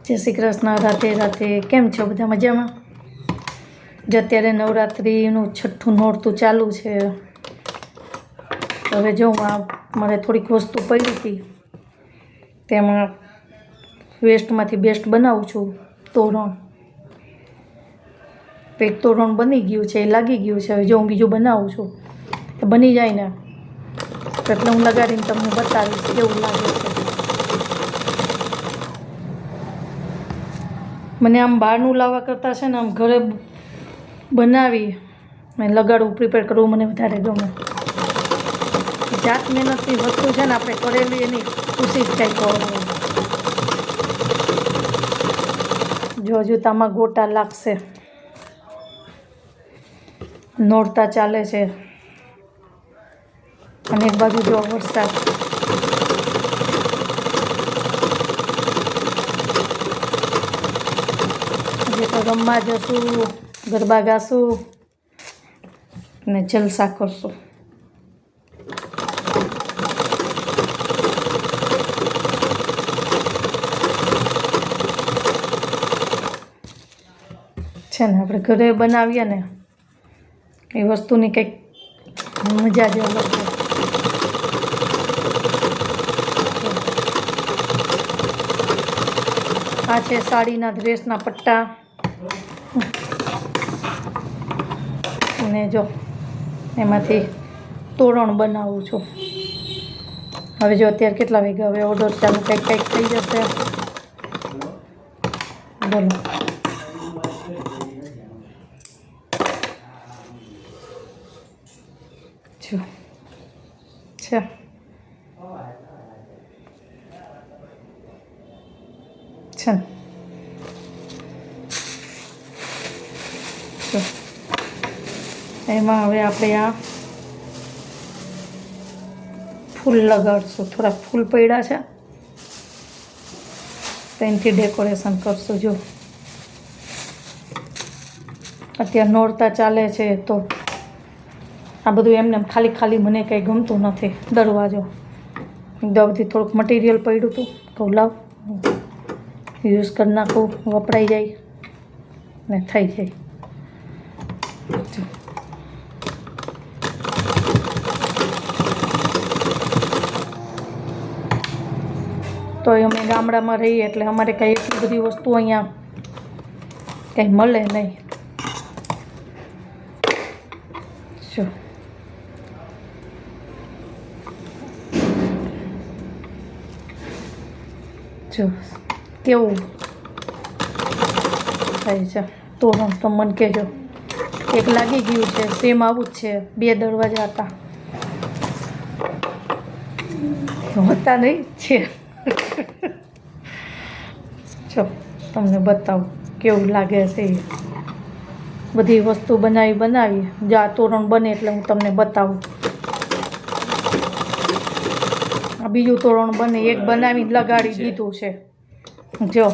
જય શ્રી કૃષ્ણ, રાધે રાધે. કેમ છો બધા? મજામાં? જે અત્યારે નવરાત્રિનું 6ઠ્ઠું નોરતું ચાલુ છે. હવે જો મારે થોડીક વસ્તુ પડી હતી, તેમાં વેસ્ટમાંથી બેસ્ટ બનાવું છું. તોરણ, એક તોરણ બની ગયું છે, એ લાગી ગયું છે. હવે જો હું બીજું બનાવું છું, એ બની જાય ને એટલે હું લગાડીને તમને બતાવીશ કેવું લાગે છે. મને આમ બહારનું લાવવા કરતાં છે ને આમ ઘરે બનાવી મેં લગાડવું, પ્રિપેર કરવું મને વધારે ગમે. જાત મહેનતની વસ્તુ છે ને, આપણે કરેલી એની ખુશી જ કંઈક હોય. જો હજુ તામાં ગોટા લાગશે. નોરતા ચાલે છે અને એક બાજુ જો વરસાદ. હજી તો રમવા જશું, ગરબા ગાશું ને જલસા કરશું. છે ને આપણે ઘરે બનાવીએ ને એ વસ્તુની કંઈક મજા જ અલગ છે. આ છે સાડીના ડ્રેસના પટ્ટા અને જો એમાંથી તોરણ બનાવું છું. હવે જો અત્યારે કેટલા વાગ્યા, હવે ઓર્ડર ચાલુ કંઈક થઈ જશે. બોલો, જો છે છે ને જો એમાં હવે આપણે આ ફૂલ લગાડશું. થોડા ફૂલ પડ્યા છે તો એનાથી ડેકોરેશન કરશું. જો અત્યારે નોરતા ચાલે છે તો આ બધું એમને ખાલી ખાલી મને કંઈ ગમતું નથી. દરવાજો એકદમથી થોડુંક મટીરિયલ પડ્યું હતું તો લાવ યુઝ કરી નાખું, વપરાઈ જાય ને થઈ જાય. તો અમે ગામડામાં રહીએ એટલે અમારે કંઈ એટલી બધી વસ્તુ અહીંયા કંઈ મળે નહીં. જો જો કેવું થાય છે તોરણ, તો મને કહેજો. એક લાગી ગયું છે, સેમ આવું જ છે. 2 દરવાજા હતા નહીં છે. જો તમને બતાવું કેવું લાગે છે. બધી વસ્તુ બનાવી જો આ તોરણ બને એટલે હું તમને બતાવું. આ બીજું તોરણ બને, એક બનાવીને લગાડી દીધું છે. જો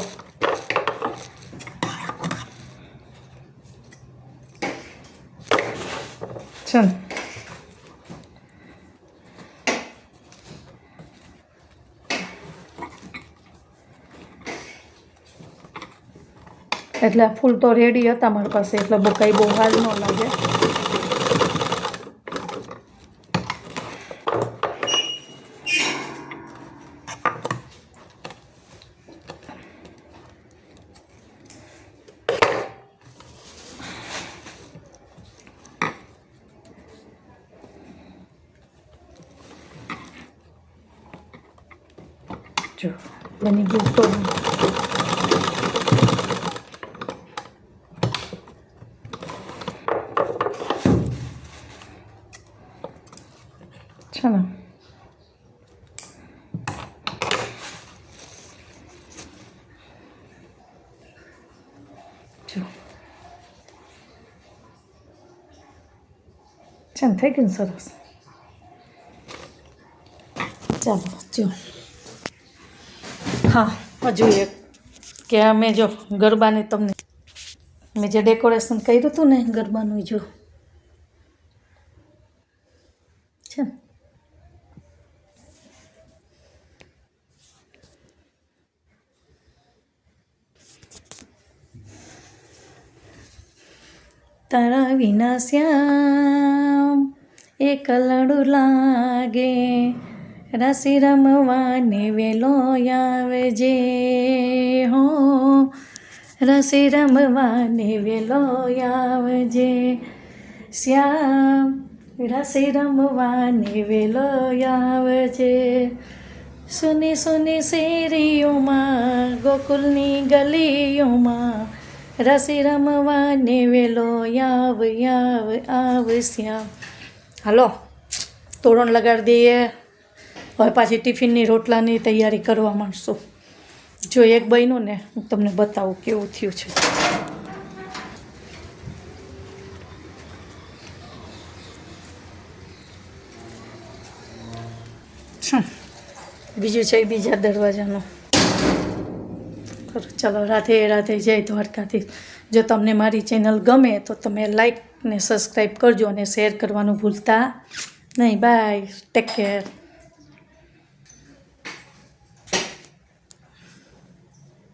છે ને એટલે ફૂલ તો રેડી હતા મારી પાસે, એટલે કંઈ બહુ હાલ ન લાગે. જો બની ગયું તો છે ને જો છે ને થઈ ગયું સરસ. ચાલો જો હા હજુ એક કે અમે જો ગરબાને તમને મેં જે ડેકોરેશન કર્યું હતું ને ગરબાનું, જો છે ને તારા વિના શ્યામ એકલડું લાગે, રાશિ રમવાને વેલો આવજે હો, રાશિ રમવાને વેલો આવજે શ્યામ, રાશિ રમવાને વેલો આવજે. સુની સુની શેરીઓમાં ગોકુલની ગલીઓમાં રાશિ રમવાને વેલો આવ શ્યામ. હાલો તોરણ લગાડી દઈએ. હવે પાછી ટિફિનની રોટલાની તૈયારી કરવા માંડશું. જો એક બન્યું ને હું તમને બતાવું કેવું થયું છે. બીજું છે બીજા દરવાજાનું. ચલો રાધે રાધે, જય દ્વારકાથી. જો તમને મારી ચેનલ ગમે તો તમે લાઈક ને સબસ્ક્રાઈબ કરજો અને શેર કરવાનું ભૂલતા નહીં. Bye, take care.